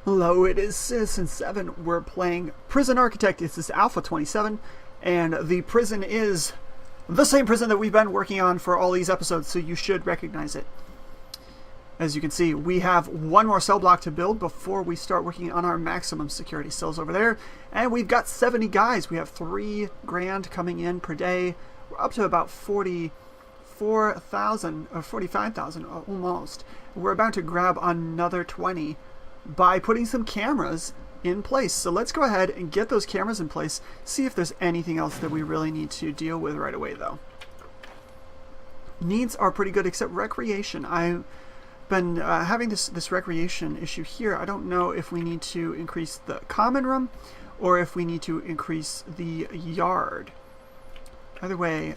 Hello, it is Citizen7. We're playing Prison Architect. This is Alpha 27, and the prison is the same prison that we've been working on for all these episodes, so you should recognize it. As you can see, we have one more cell block to build before we start working on our maximum security cells over there, and we've got 70 guys. We have $3 grand coming in per day. We're up to about 44,000 or 45,000 almost. We're about to grab another 20 by putting some cameras in place. So let's go ahead and get those cameras in place, see if there's anything else that we really need to deal with right away though. Needs are pretty good except recreation. I've been having this recreation issue here. I don't know if we need to increase the common room or if we need to increase the yard. Either way,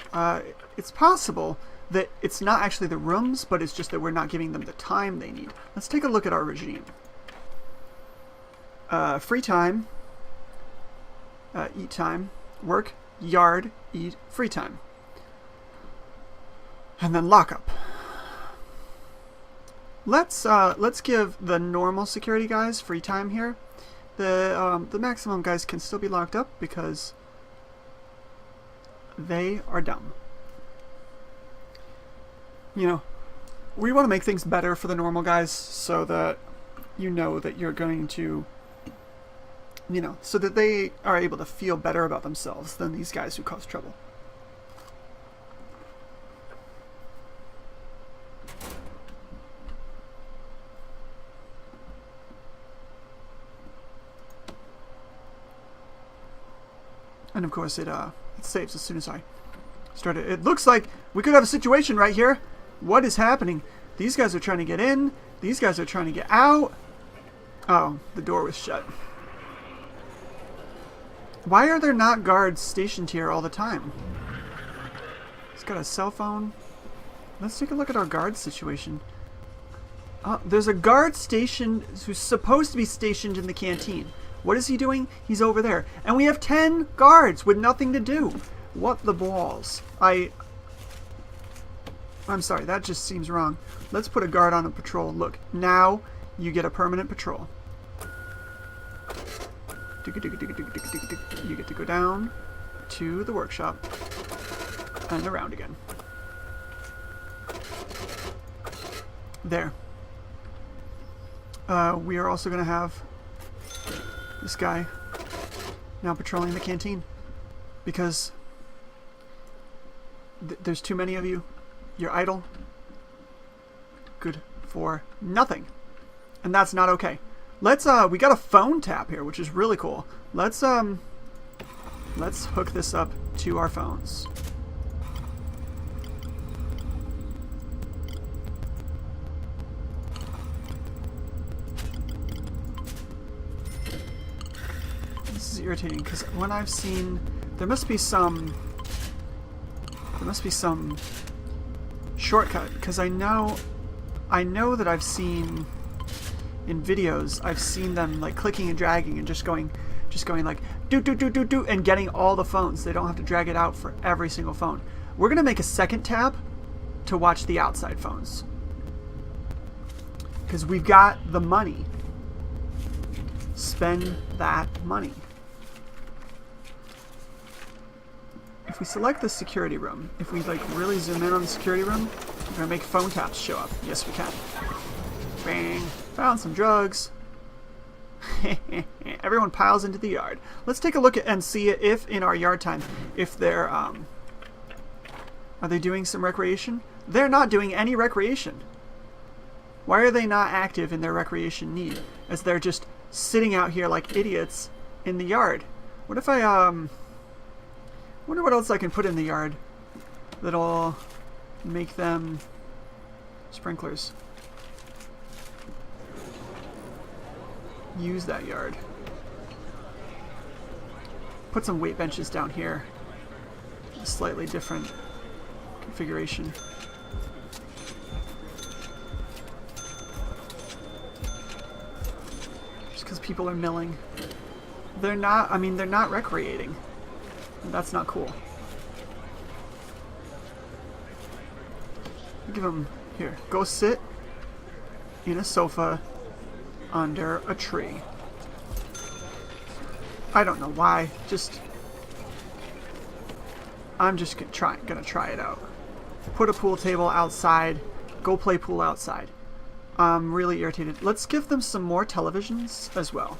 it's possible that it's not actually the rooms, but it's just that we're not giving them the time they need. Let's take a look at our regime. Free time, eat time, work, yard, eat, free time. And then lockup. Let's give the normal security guys free time here. The maximum guys can still be locked up because they are dumb. You know, we want to make things better for the normal guys so that you know that you're going to, you know, so that they are able to feel better about themselves than these guys who cause trouble. And of course it saves as soon as I start it. It looks like we could have a situation right here. What is happening? These guys are trying to get in. These guys are trying to get out. Oh, the door was shut. Why are there not guards stationed here all the time? He's got a cell phone. Let's take a look at our guard situation. There's a guard stationed who's supposed to be stationed in the canteen. What is he doing? He's over there. And we have 10 guards with nothing to do. What the balls? I'm sorry, that just seems wrong. Let's put a guard on a patrol. Look, now you get a permanent patrol. You get to go down to the workshop and around again. There. We are also going to have this guy now patrolling the canteen because there's too many of you. You're idle. Good for nothing. And that's not okay. Let's we got a phone tap here, which is really cool. Let's hook this up to our phones. This is irritating because when I've seen there must be some shortcut because I know that I've seen in videos, I've seen them like clicking and dragging and just going like do and getting all the phones. They don't have to drag it out for every single phone. We're gonna make a second tab to watch the outside phones because we've got the money. Spend that money. If we select the security room, if we like really zoom in on the security room, we're gonna make phone taps show up. Yes, we can. Bang. Found some drugs. Everyone piles into the yard. Let's take a look at and see if in our yard time, if they're are they doing some recreation? They're not doing any recreation. Why are they not active in their recreation need? As they're just sitting out here like idiots in the yard. What if I wonder what else I can put in the yard that'll make them sprinklers. Use that yard. Put some weight benches down here. A slightly different configuration. Just because people are milling. They're not, I mean, they're not recreating. That's not cool. Give them, here, go sit in a sofa under a tree. I don't know why. I'm just gonna try it out. Put a pool table outside. Go play pool outside. I'm really irritated. Let's give them some more televisions as well.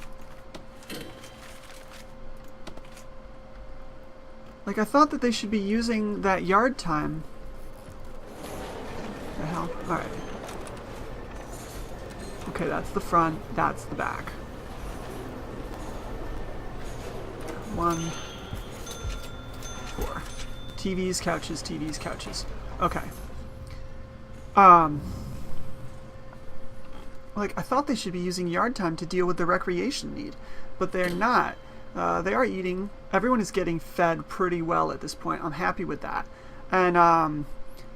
Like, I thought that they should be using that yard time. The hell? Alright. Okay, that's the front. That's the back. 1, 4. TVs, couches, TVs, couches. Okay. Like, I thought they should be using yard time to deal with the recreation need, but they're not. They are eating. Everyone is getting fed pretty well at this point. I'm happy with that. And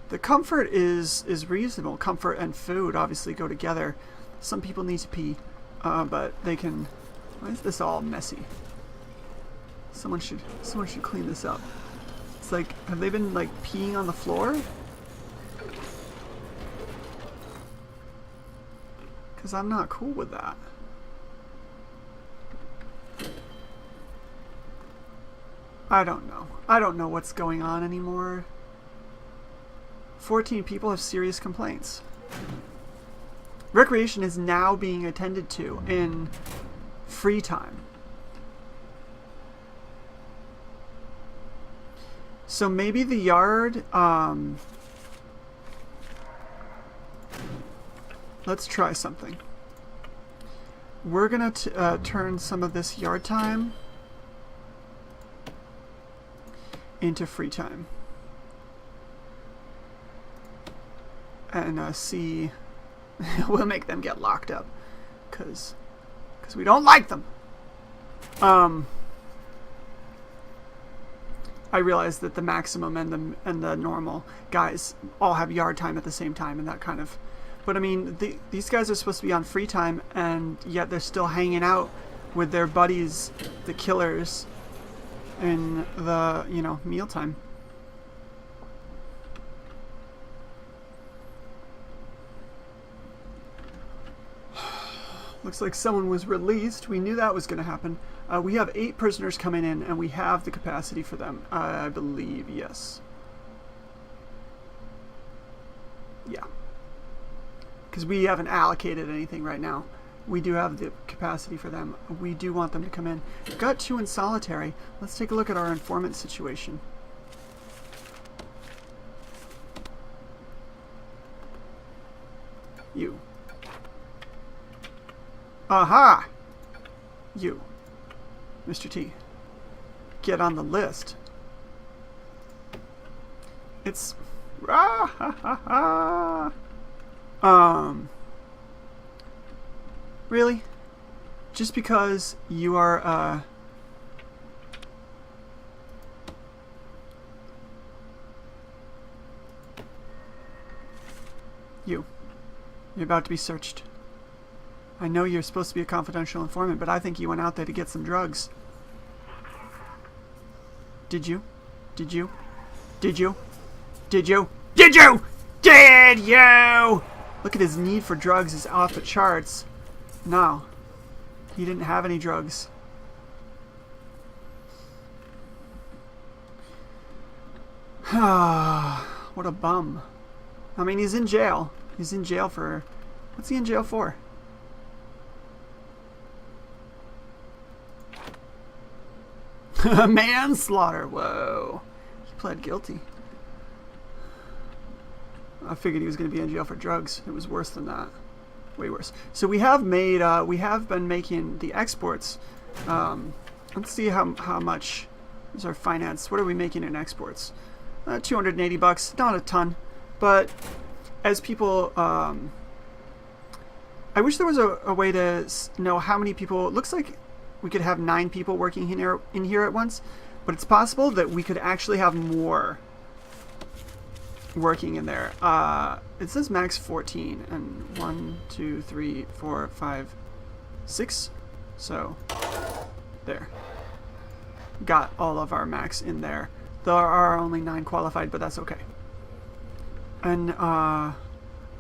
the comfort is reasonable. Comfort and food obviously go together. Some people need to pee, but they can... Why is this all messy? Someone should clean this up. It's like, have they been like peeing on the floor? Because I'm not cool with that. I don't know. I don't know what's going on anymore. 14 people have serious complaints. Recreation is now being attended to in free time. So maybe the yard, let's try something. We're gonna turn some of this yard time into free time. And see, we'll make them get locked up, cause we don't like them. I realize that the maximum and the normal guys all have yard time at the same time, and that kind of. But I mean, these guys are supposed to be on free time, and yet they're still hanging out with their buddies, the killers, in the mealtime. Looks like someone was released. We knew that was going to happen. We have 8 prisoners coming in, and we have the capacity for them. I believe, yes. Yeah. Because we haven't allocated anything right now. We do have the capacity for them. We do want them to come in. We've got 2 in solitary. Let's take a look at our informant situation. You. Aha! You. Mr. T. Get on the list. It's... Really? Just because you are, You're about to be searched. I know you're supposed to be a confidential informant, but I think you went out there to get some drugs. Did you? Did you? Did you? Did you? Did you? Did you? Look at his need for drugs is off the charts. No. He didn't have any drugs. What a bum. I mean, he's in jail. He's in jail for... What's he in jail for? Manslaughter. Whoa. He pled guilty. I figured he was going to be in jail for drugs. It was worse than that. Way worse. So we have made, we have been making the exports. Let's see how much is our finance. What are we making in exports? $280. Not a ton. But as people, I wish there was a way to know how many people. It looks like we could have 9 people working in here at once. But it's possible that we could actually have more working in there. It says max 14 and 1, 2, 3, 4, 5, 6. So there. Got all of our max in there. There are only 9 qualified, but that's okay. And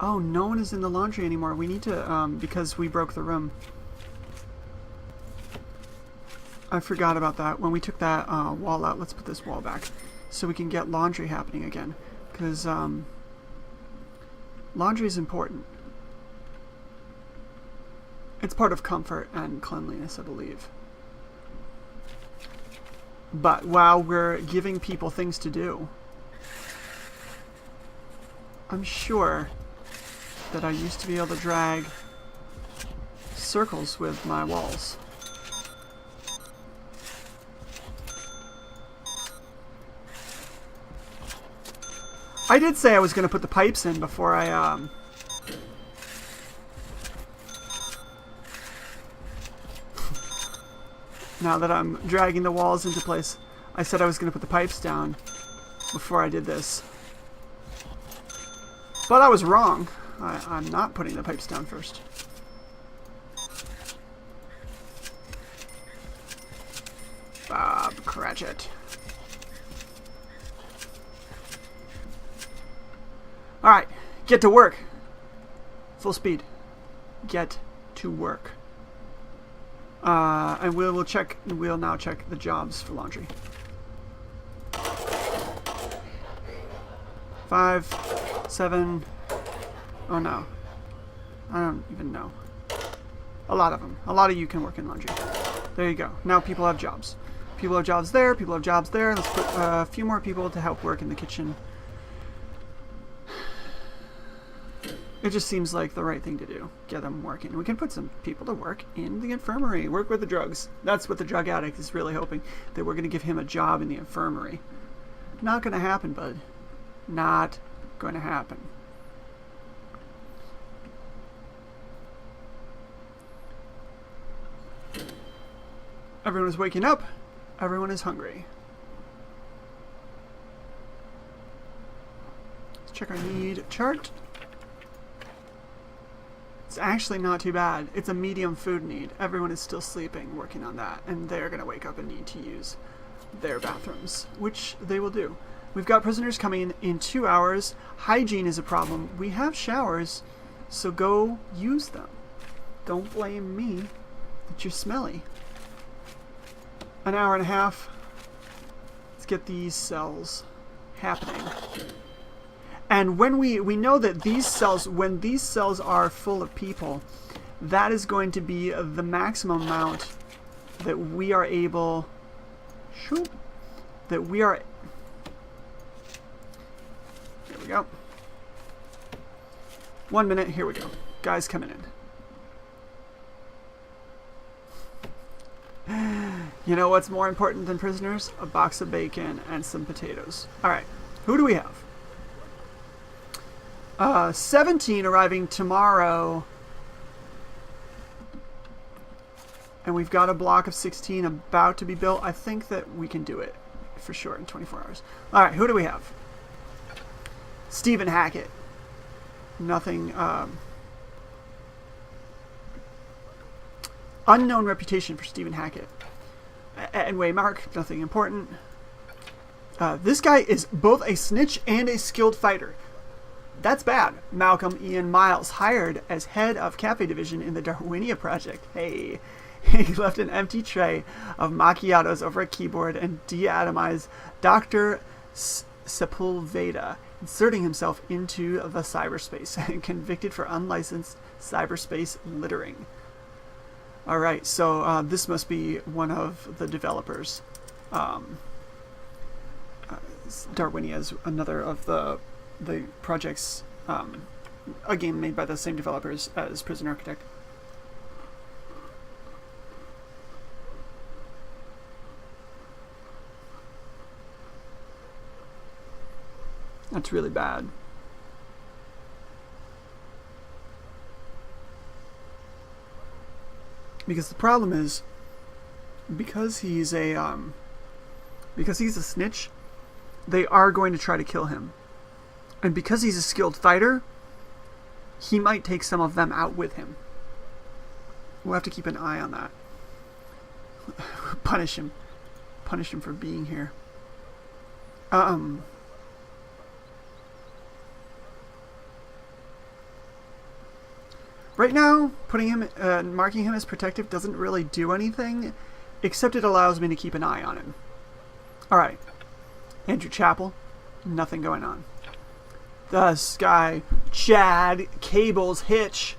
Oh, no one is in the laundry anymore. We need to, because we broke the room. I forgot about that. When we took that wall out, let's put this wall back so we can get laundry happening again. Because laundry is important. It's part of comfort and cleanliness, I believe. But while we're giving people things to do, I'm sure that I used to be able to drag circles with my walls. I did say I was going to put the pipes in before I, now that I'm dragging the walls into place, I said I was going to put the pipes down before I did this. But I was wrong. I'm not putting the pipes down first. Bob Cratchit. Alright, get to work. Full speed. Get to work. And we'll now check the jobs for laundry. 5, 7. Oh no. I don't even know. A lot of them. A lot of you can work in laundry. There you go. Now people have jobs. People have jobs there. People have jobs there. Let's put a few more people to help work in the kitchen. It just seems like the right thing to do. Get them working. We can put some people to work in the infirmary. Work with the drugs. That's what the drug addict is really hoping. That we're going to give him a job in the infirmary. Not going to happen, bud. Not going to happen. Everyone is waking up. Everyone is hungry. Let's check our need chart. It's actually not too bad. It's a medium food need. Everyone is still sleeping, working on that, and they're going to wake up and need to use their bathrooms, which they will do. We've got prisoners coming in 2 hours. Hygiene is a problem. We have showers, so go use them. Don't blame me that you're smelly. An hour and a half. Let's get these cells happening. And when we know that these cells, when these cells are full of people, that is going to be the maximum amount that we are able, there we go. 1 minute, here we go. Guys coming in. You know what's more important than prisoners? A box of bacon and some potatoes. Alright, who do we have? 17 arriving tomorrow. And we've got a block of 16 about to be built. I think that we can do it for sure in 24 hours. Alright, who do we have? Stephen Hackett. Nothing, unknown reputation for Stephen Hackett. And Waymark, nothing important. This guy is both a snitch and a skilled fighter. That's bad. Malcolm Ian Miles, hired as head of cafe division in the Darwinia project. Hey, he left an empty tray of macchiatos over a keyboard and de-atomized Dr. Sepulveda, inserting himself into the cyberspace and convicted for unlicensed cyberspace littering. Alright, so this must be one of the developers. Darwinia is another of the projects, a game made by the same developers as Prison Architect. That's really bad. Because the problem is, because he's a snitch, they are going to try to kill him. And because he's a skilled fighter, he might take some of them out with him. We'll have to keep an eye on that. Punish him. Punish him for being here. Right now, putting him, marking him as protective doesn't really do anything, except it allows me to keep an eye on him. Alright. Andrew Chapel. Nothing going on. This guy, Chad Cables Hitch,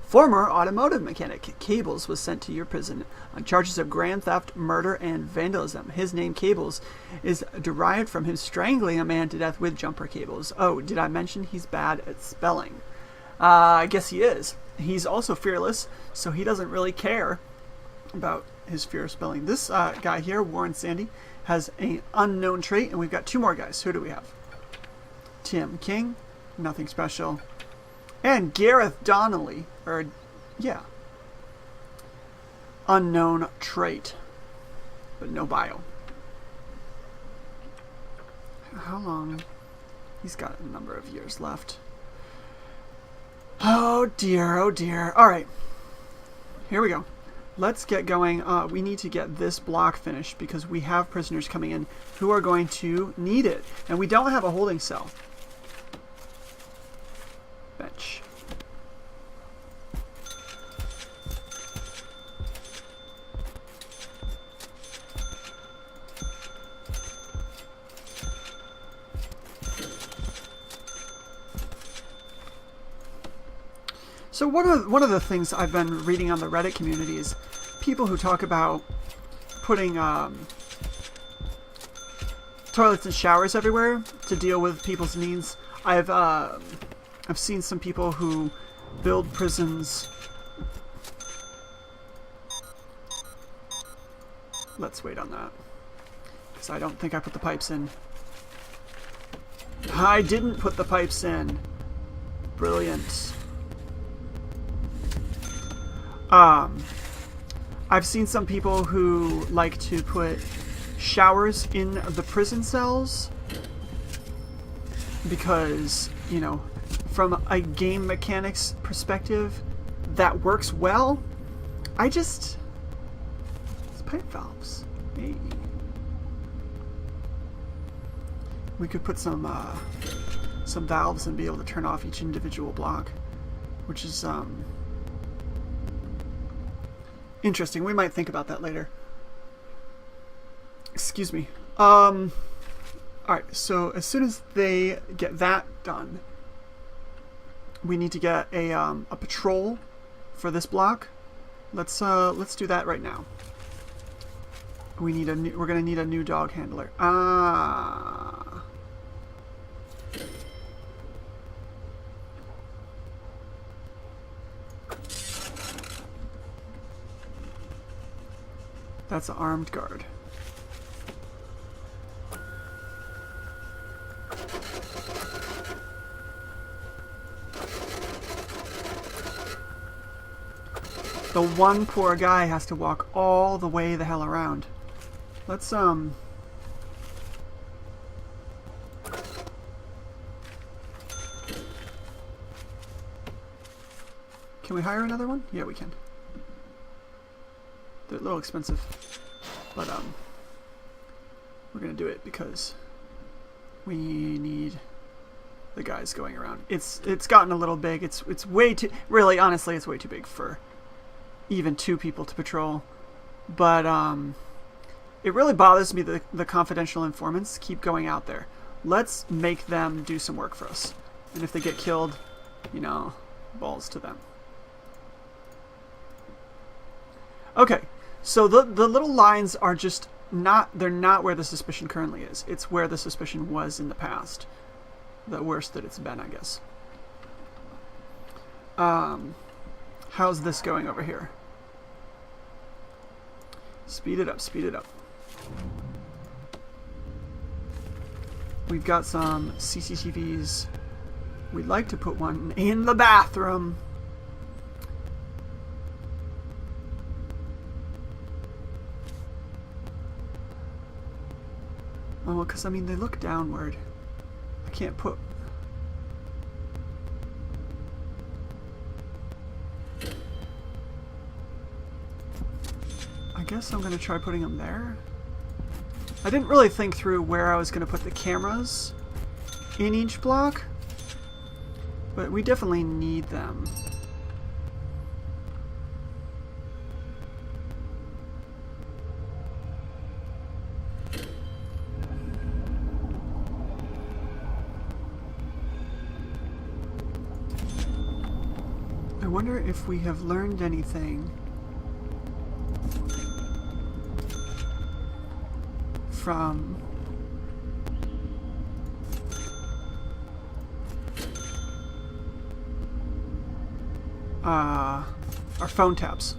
former automotive mechanic. Cables was sent to your prison on charges of grand theft, murder, and vandalism. His name, Cables, is derived from him strangling a man to death with jumper cables. Oh, did I mention he's bad at spelling? I guess he is. He's also fearless, so he doesn't really care about his fear of spelling. This guy here, Warren Sandy, has an unknown trait, and we've got 2 more guys. Who do we have? Tim King, nothing special. And Gareth Donnelly, or, yeah. Unknown trait, but no bio. How long? He's got a number of years left. Oh dear, oh dear. Alright, here we go. Let's get going. We need to get this block finished because we have prisoners coming in who are going to need it. And we don't have a holding cell. Bench. So one of the things I've been reading on the Reddit community is people who talk about putting toilets and showers everywhere to deal with people's needs. I've seen some people who build prisons. Let's wait on that, because I don't think I put the pipes in. I didn't put the pipes in. Brilliant. I've seen some people who like to put showers in the prison cells because, you know, from a game mechanics perspective, that works well. It's pipe valves. Hey. We could put some valves and be able to turn off each individual block, which is, interesting. We might think about that later. Excuse me. Alright, so as soon as they get that done, we need to get a patrol for this block. Let's do that right now. We're gonna need a new dog handler. That's an armed guard. The one poor guy has to walk all the way the hell around. Let's, Can we hire another one? Yeah, we can. They're a little expensive, but we're gonna do it because we need the guys going around. It's gotten a little big. It's way too, really, honestly, it's way too big for even 2 people to patrol. But it really bothers me that the confidential informants keep going out there. Let's make them do some work for us, and if they get killed, you know, balls to them. Okay, so the little lines are just they're not where the suspicion currently is. It's where the suspicion was in the past. The worst that it's been, I guess. How's this going over here? Speed it up, speed it up. We've got some CCTVs. We'd like to put one in the bathroom. Oh, because, I mean, they look downward. I can't put... I guess I'm going to try putting them there. I didn't really think through where I was going to put the cameras in each block, but we definitely need them. wonder if we have learned anything from our phone taps.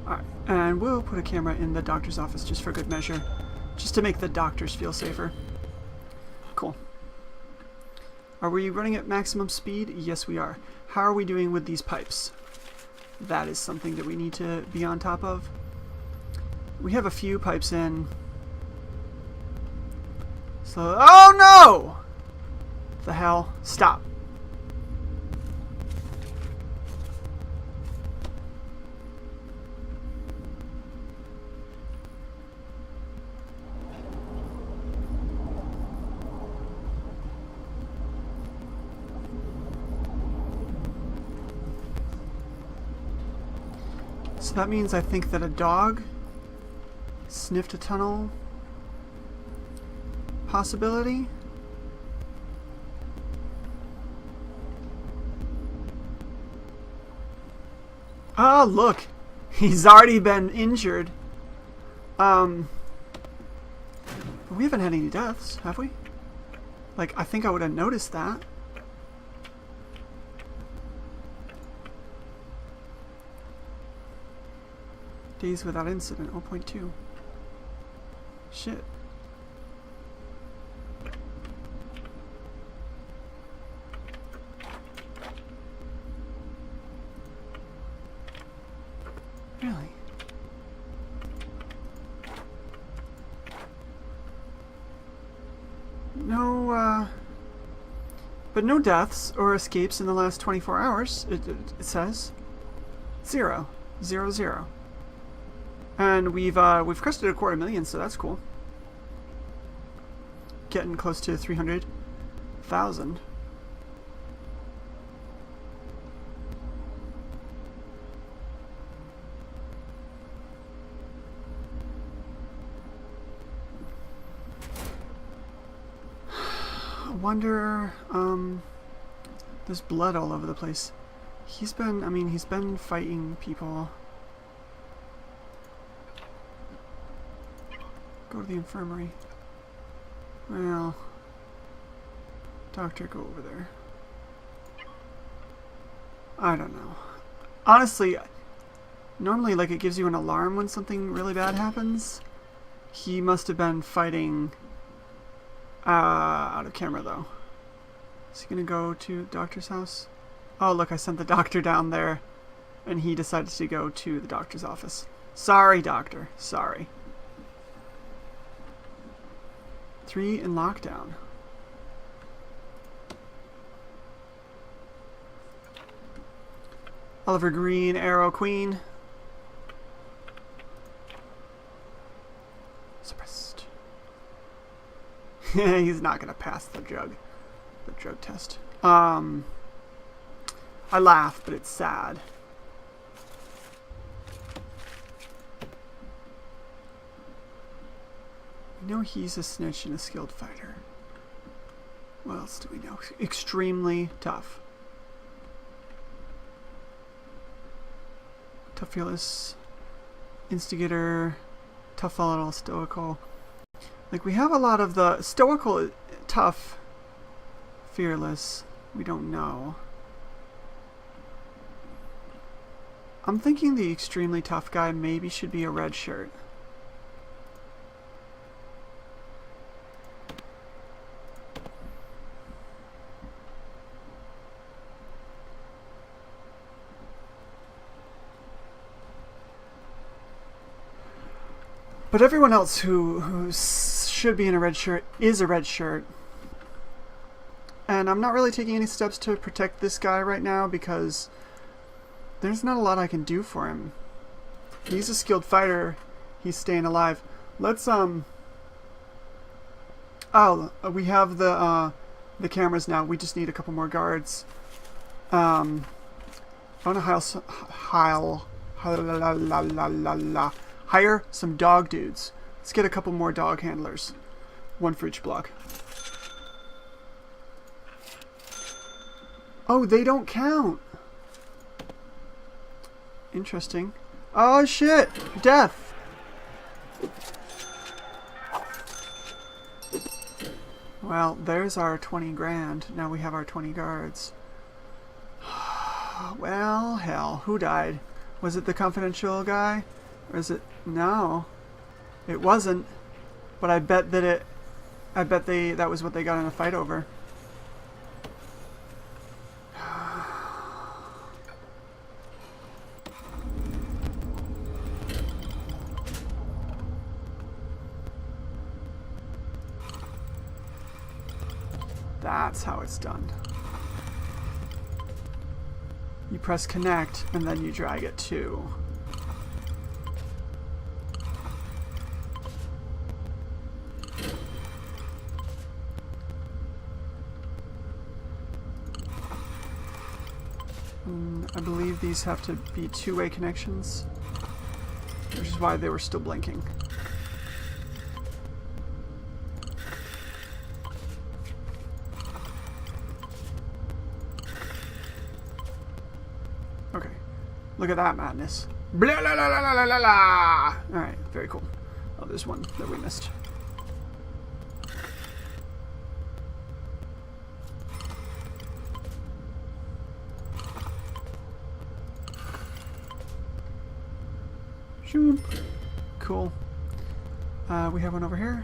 Alright, and we'll put a camera in the doctor's office just for good measure, just to make the doctors feel safer. Cool. Are we running at maximum speed? Yes, we are. How are we doing with these pipes? That is something that we need to be on top of. We have a few pipes in. So, oh no! The hell? Stop. So that means I think that a dog sniffed a tunnel possibility. Oh, look. He's already been injured. We haven't had any deaths, have we? Like, I think I would have noticed that. Days without incident, 0.2. Shit. Really? No, but no deaths or escapes in the last 24 hours, it says. 0. 0, 0. And we've crested 250,000, so that's cool. Getting close to 300,000. I wonder, there's blood all over the place. He's been fighting people. Go to the infirmary. Well, doctor, go over there. I don't know. Honestly, normally, like, it gives you an alarm when something really bad happens. He must have been fighting out of camera, though. Is he gonna go to the doctor's house? Oh, look, I sent the doctor down there, and he decided to go to the doctor's office. Sorry, doctor. Sorry. 3 in lockdown. Oliver Green, Arrow Queen. Suppressed. He's not gonna pass the drug test. I laugh, but it's sad. We know he's a snitch and a skilled fighter. What else do we know? Extremely tough. Tough, fearless, instigator, tough, volatile, stoical. Like, we have a lot of the stoical, tough, fearless. We don't know. I'm thinking the extremely tough guy maybe should be a red shirt. But everyone else who should be in a red shirt is a red shirt. And I'm not really taking any steps to protect this guy right now because there's not a lot I can do for him. He's a skilled fighter. He's staying alive. Let's oh, we have the cameras now. We just need a couple more guards. I want to hire some dog dudes. Let's get a couple more dog handlers. One for each block. Oh, they don't count. Interesting. Oh shit! Death! Well, there's our 20 grand. Now we have our 20 guards. Well, hell. Who died? Was it the confidential guy? Or is it... No. It wasn't. But I bet that it... I bet that was what they got in a fight over. That's how it's done. You press connect and then you drag it to. I believe these have to be two-way connections, which is why they were still blinking. Okay, look at that madness. Blah, la, la, la, la, la, la. All right, very cool. Oh, there's one that we missed. Shoop. Cool. We have one over here.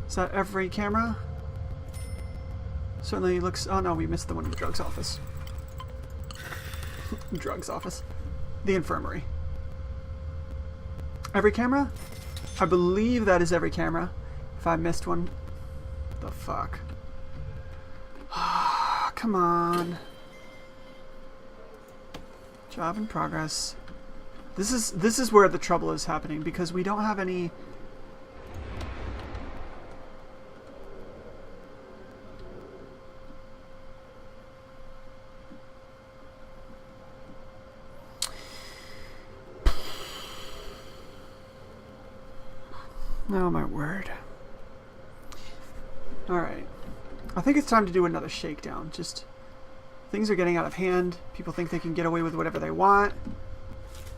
Is that every camera? Certainly looks... Oh no, we missed the one in the drugs office. Drugs office. The infirmary. Every camera? I believe that is every camera. If I missed one... The fuck? Come on. Job in progress. This is where the trouble is happening, because we don't have any... Oh my word. Alright. I think it's time to do another shakedown. Just, things are getting out of hand. People think they can get away with whatever they want.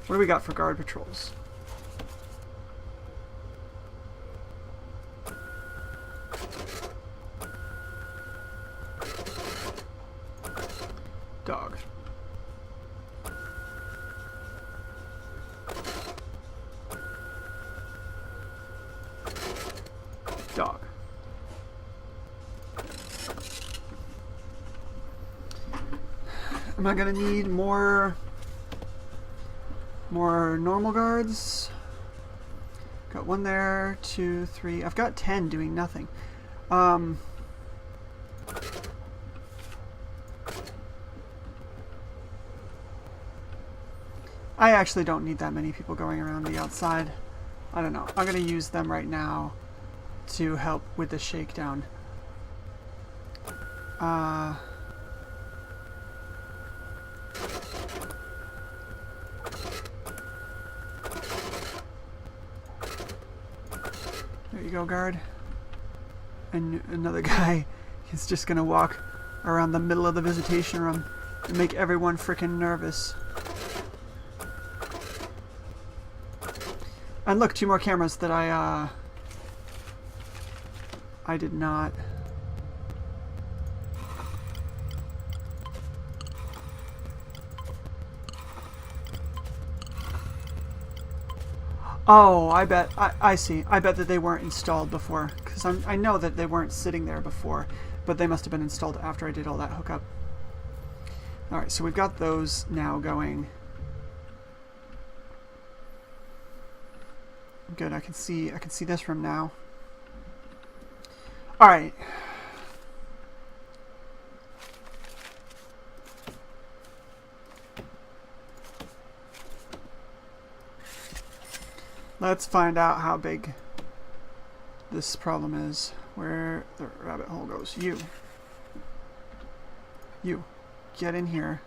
What do we got for guard patrols? Dog. Dog. Am I gonna need more normal guards? Got one there, 2, 3. I've got 10 doing nothing. I actually don't need that many people going around the outside. I don't know. I'm gonna use them right now to help with the shakedown. There you go, guard. And another guy is just gonna walk around the middle of the visitation room and make everyone freaking nervous. And look, 2 more cameras that I did not. Oh, I bet. I see. I bet that they weren't installed before. Because I know that they weren't sitting there before. But they must have been installed after I did all that hookup. Alright, so we've got those now going. Good, I can see this from now. Alright. Let's find out how big this problem is. Where the rabbit hole goes. You. Get in here.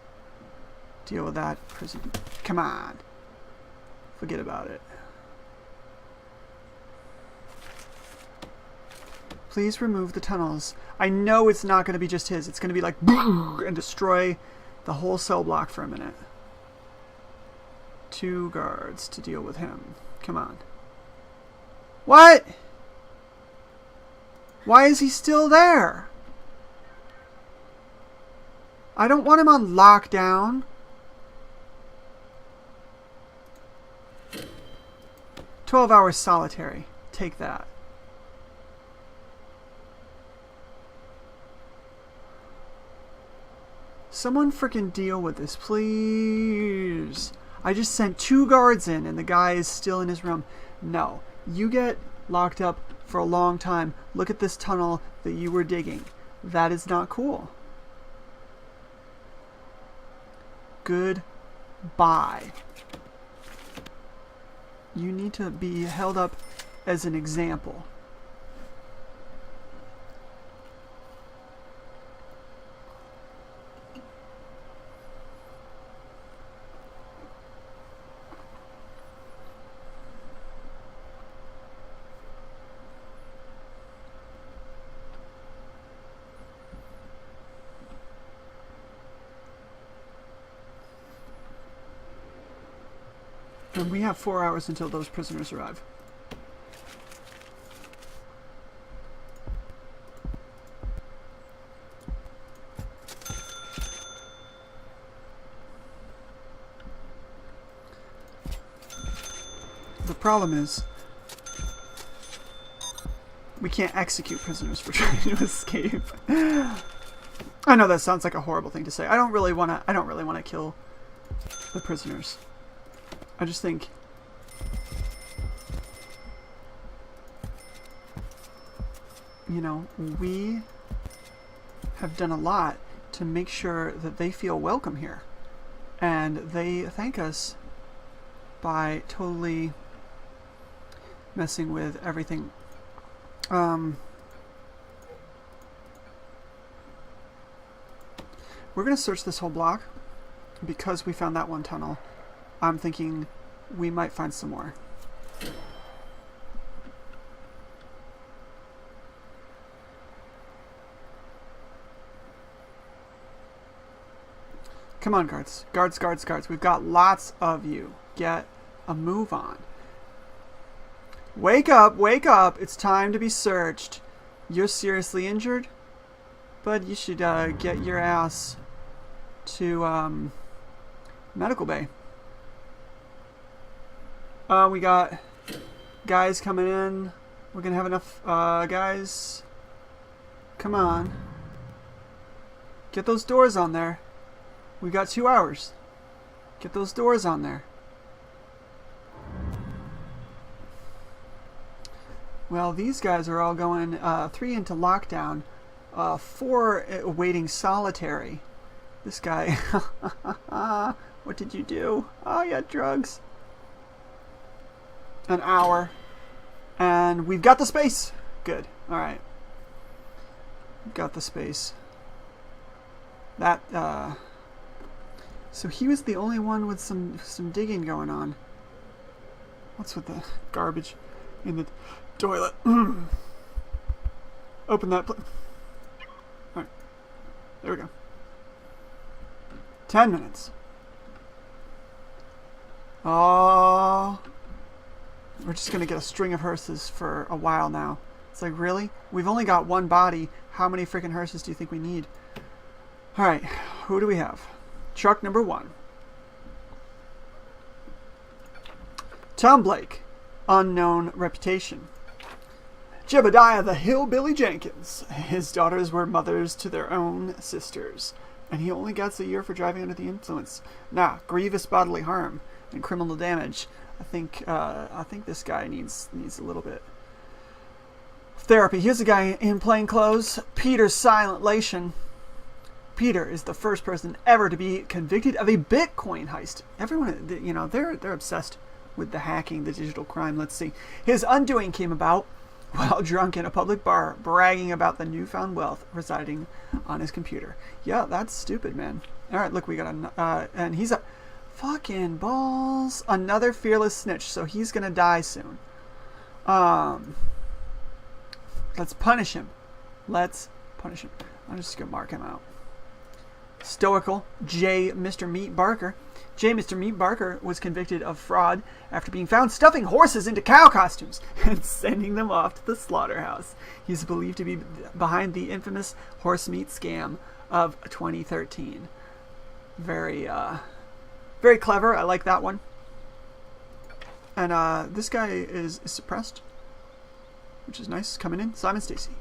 Deal with that prison. Come on. Forget about it. Please remove the tunnels. I know it's not going to be just his. It's going to be like and destroy the whole cell block for a minute. 2 guards to deal with him. Come on. What? Why is he still there? I don't want him on lockdown. "12 hours solitary." Take that. Someone freaking deal with this, please. I just sent 2 guards in and the guy is still in his room. No. You get locked up for a long time. Look at this tunnel that you were digging. That is not cool. Goodbye. You need to be held up as an example. And we have 4 hours until those prisoners arrive. The problem is we can't execute prisoners for trying to escape. I know that sounds like a horrible thing to say. I don't really want to kill the prisoners. I just think we have done a lot to make sure that they feel welcome here. And they thank us by totally messing with everything. We're going to search this whole block because we found that one tunnel. I'm thinking we might find some more. Come on, guards. Guards, guards, guards. We've got lots of you. Get a move on. Wake up, wake up. It's time to be searched. You're seriously injured? Bud, you should get your ass to medical bay. We got guys coming in. We're gonna have enough guys. Come on. Get those doors on there. We got 2 hours. Get those doors on there. Well, these guys are all going 3 into lockdown, 4 awaiting solitary. This guy, what did you do? Oh, yeah, drugs. An hour. And we've got the space. Good. All right. We've got the space. That, so he was the only one with some digging going on. What's with the garbage in the toilet? Open that. Alright. There we go. 10 minutes. Oh. We're just going to get a string of hearses for a while now. It's like, really? We've only got 1 body. How many freaking hearses do you think we need? Alright. Who do we have? Truck number 1. Tom Blake. Unknown reputation. Jebediah the Hillbilly Jenkins. His daughters were mothers to their own sisters, and he only gets a year for driving under the influence. Nah, grievous bodily harm and criminal damage. I think this guy needs a little bit of therapy. Here's a guy in plain clothes. Peter Silent Lation. Peter is the first person ever to be convicted of a Bitcoin heist. Everyone, they're obsessed with the hacking, the digital crime. Let's see. His undoing came about while drunk in a public bar, bragging about the newfound wealth residing on his computer. Yeah, that's stupid, man. All right, look, we got a and he's a fucking balls. Another fearless snitch, so he's gonna die soon. Let's punish him. Let's punish him. I'm just gonna mark him out. Stoical J. Mr. Meat Barker. J. Mr. Meat Barker was convicted of fraud after being found stuffing horses into cow costumes and sending them off to the slaughterhouse. He's believed to be behind the infamous horse meat scam of 2013. Very clever. I like that one. And this guy is suppressed, which is nice. Coming in, Simon Stacy.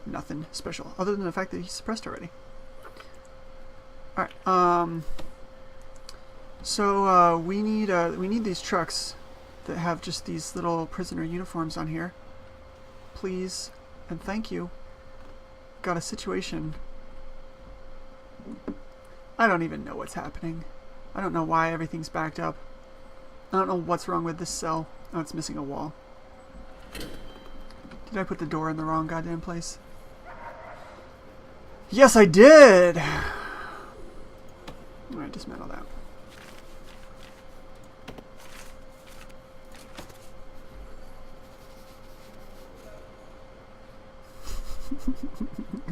Nothing special other than the fact that he's suppressed already. All right. So we need these trucks that have just these little prisoner uniforms on here. Please and thank you. Got a situation. I don't even know what's happening. I don't know why everything's backed up. I don't know what's wrong with this cell. Oh, it's missing a wall. Did I put the door in the wrong goddamn place? Yes, I did! Alright, dismantle that.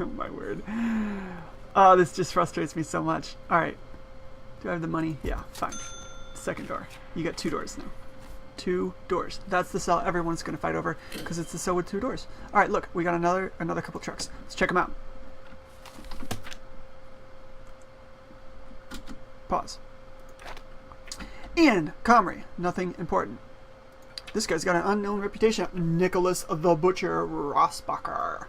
Oh my word. Oh, this just frustrates me so much. Alright. Do I have the money? Yeah, fine. Second door. You got 2 doors now. 2 doors. That's the cell everyone's going to fight over because it's the cell with 2 doors. Alright, look. We got another couple trucks. Let's check them out. Pause. Ian Comrie. Nothing important. This guy's got an unknown reputation. Nicholas the Butcher Rossbacher.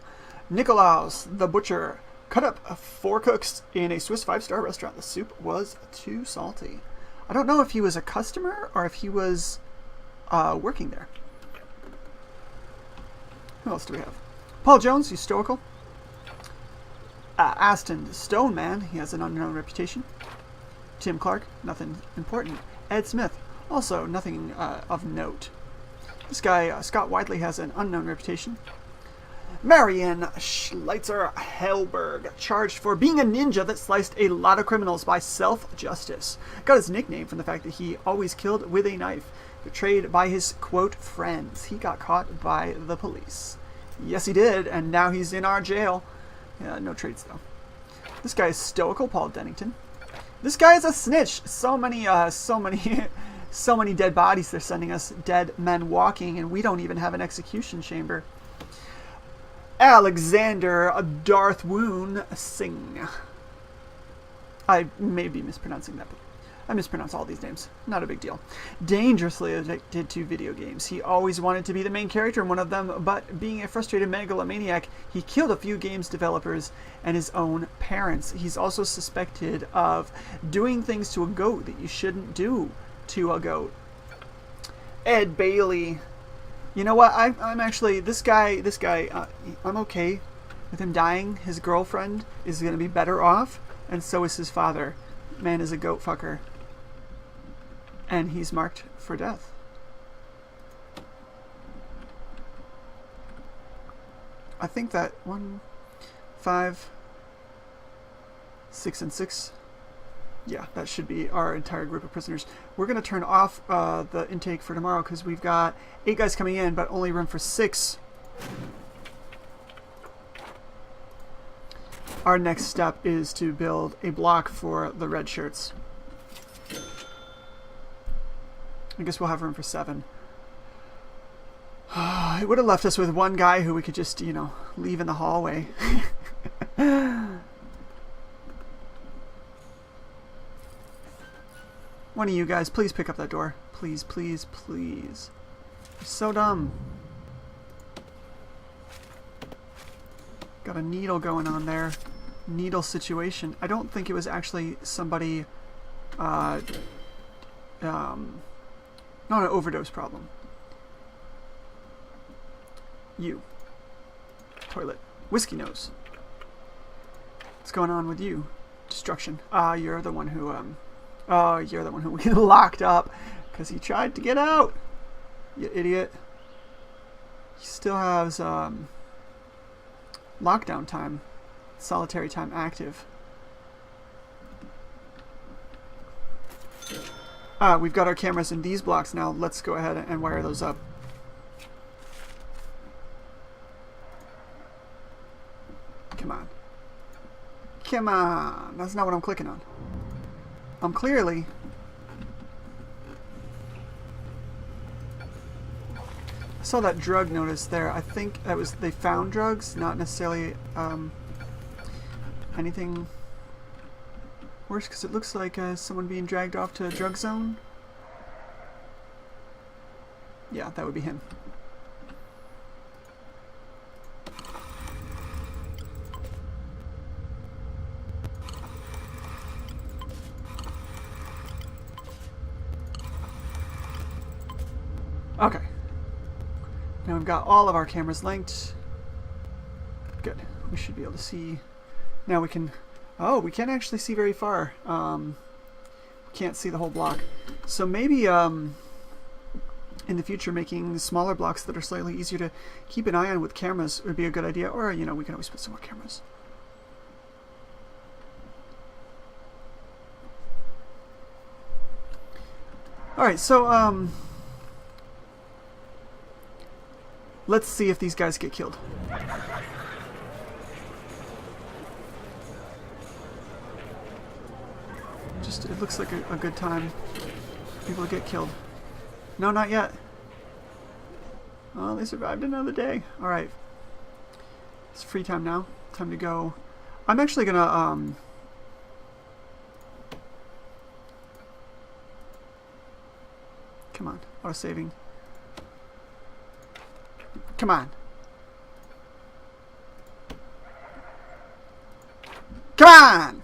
Nikolaus the Butcher cut up 4 cooks in a Swiss 5-star restaurant. The soup was too salty. I don't know if he was a customer or if he was working there. Who else do we have? Paul Jones, he's stoical. Aston Stoneman, he has an unknown reputation. Tim Clark, nothing important. Ed Smith, also nothing of note. This guy, Scott Whiteley, has an unknown reputation. Marion Schleitzer Hellberg, charged for being a ninja that sliced a lot of criminals by self-justice. Got his nickname from the fact that he always killed with a knife. Betrayed by his, quote, friends. He got caught by the police. Yes, he did, and now he's in our jail. Yeah, no traits, though. This guy is stoical, Paul Dennington. This guy is a snitch. So many dead bodies they're sending us. Dead men walking, and we don't even have an execution chamber. Alexander Darth Woon Singh. I may be mispronouncing that, but I mispronounce all these names. Not a big deal. Dangerously addicted to video games. He always wanted to be the main character in one of them, but being a frustrated megalomaniac, he killed a few games developers and his own parents. He's also suspected of doing things to a goat that you shouldn't do to a goat. Ed Bailey. You know what? I'm actually this guy. I'm okay with him dying. His girlfriend is going to be better off, and so is his father. Man is a goat fucker, and he's marked for death. I think that 1, 5, 6, and 6. Yeah, that should be our entire group of prisoners. We're going to turn off the intake for tomorrow because we've got 8 guys coming in, but only room for 6. Our next step is to build a block for the red shirts. I guess we'll have room for 7. It would have left us with 1 guy who we could just, leave in the hallway. One of you guys, please pick up that door. Please, please, please. You're so dumb. Got a needle going on there. Needle situation. I don't think it was actually somebody, not an overdose problem. You. Toilet. Whiskey nose. What's going on with you? Destruction. You're the one who, you're the one who we locked up because he tried to get out. You idiot. He still has lockdown time, solitary time active. We've got our cameras in these blocks now. Let's go ahead and wire those up. Come on. Come on. That's not what I'm clicking on. I'm clearly... I saw that drug notice there. I think that was... They found drugs, not necessarily anything worse, because it looks like someone being dragged off to a drug zone. Yeah, that would be him. Okay. Now we've got all of our cameras linked. Good. We should be able to see. Now we can... Oh, we can't actually see very far. We can't see the whole block. So maybe in the future making smaller blocks that are slightly easier to keep an eye on with cameras would be a good idea. Or, you know, we can always put some more cameras. Alright, so let's see if these guys get killed. Just, it looks like a good time for people to get killed. No, not yet. Oh, they survived another day. Alright. It's free time now. Time to go. I'm actually gonna, come on. Auto saving. Come on. Come on!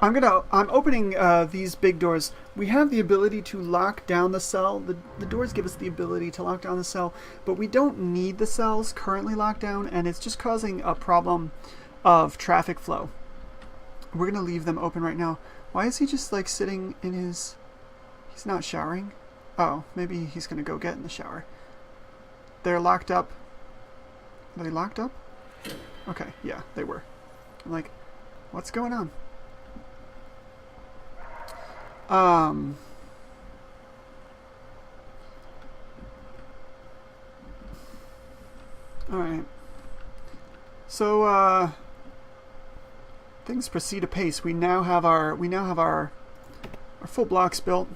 I'm opening these big doors. We have the ability to lock down the cell. The doors give us the ability to lock down the cell, but we don't need the cells currently locked down, and it's just causing a problem of traffic flow. We're going to leave them open right now. Why is he just like sitting in his... He's not showering? Oh, maybe he's going to go get in the shower. They're locked up. Are they locked up? Okay, yeah, they were. I'm like, what's going on? Alright. So, things proceed apace. We now have our full blocks built.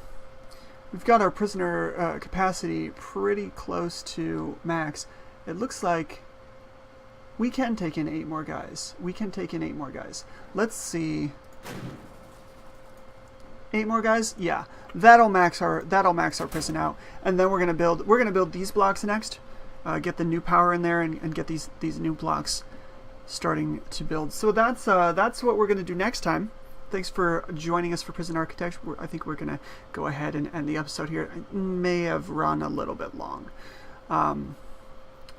We've got our prisoner capacity pretty close to max. It looks like we can take in 8 more guys. We can take in 8 more guys. Let's see. 8 more guys? Yeah. That'll max our prison out. And then we're gonna build these blocks next. Get the new power in there and get these new blocks starting to build. So that's what we're gonna do next time. Thanks for joining us for Prison Architect. I think we're gonna go ahead and end the episode here. It may have run a little bit long.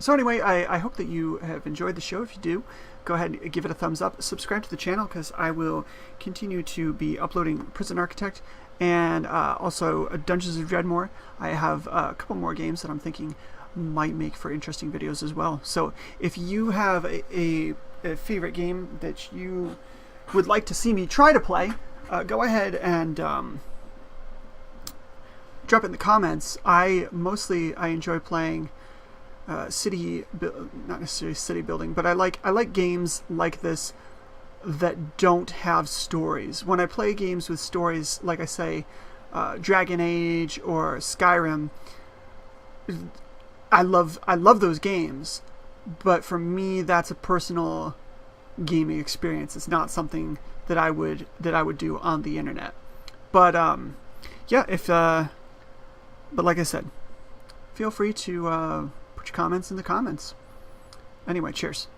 So anyway, I hope that you have enjoyed the show. If you do, go ahead and give it a thumbs up. Subscribe to the channel because I will continue to be uploading Prison Architect and also Dungeons of Dreadmore. I have a couple more games that I'm thinking might make for interesting videos as well. So if you have a favorite game that you would like to see me try to play, go ahead and drop it in the comments. I enjoy playing not necessarily city building, but I like games like this that don't have stories. When I play games with stories, like I say, Dragon Age or Skyrim, I love those games, but for me that's a personal gaming experience. It's not something that I would do on the internet. But yeah, but like I said, feel free to put your comments in the comments. Anyway, cheers.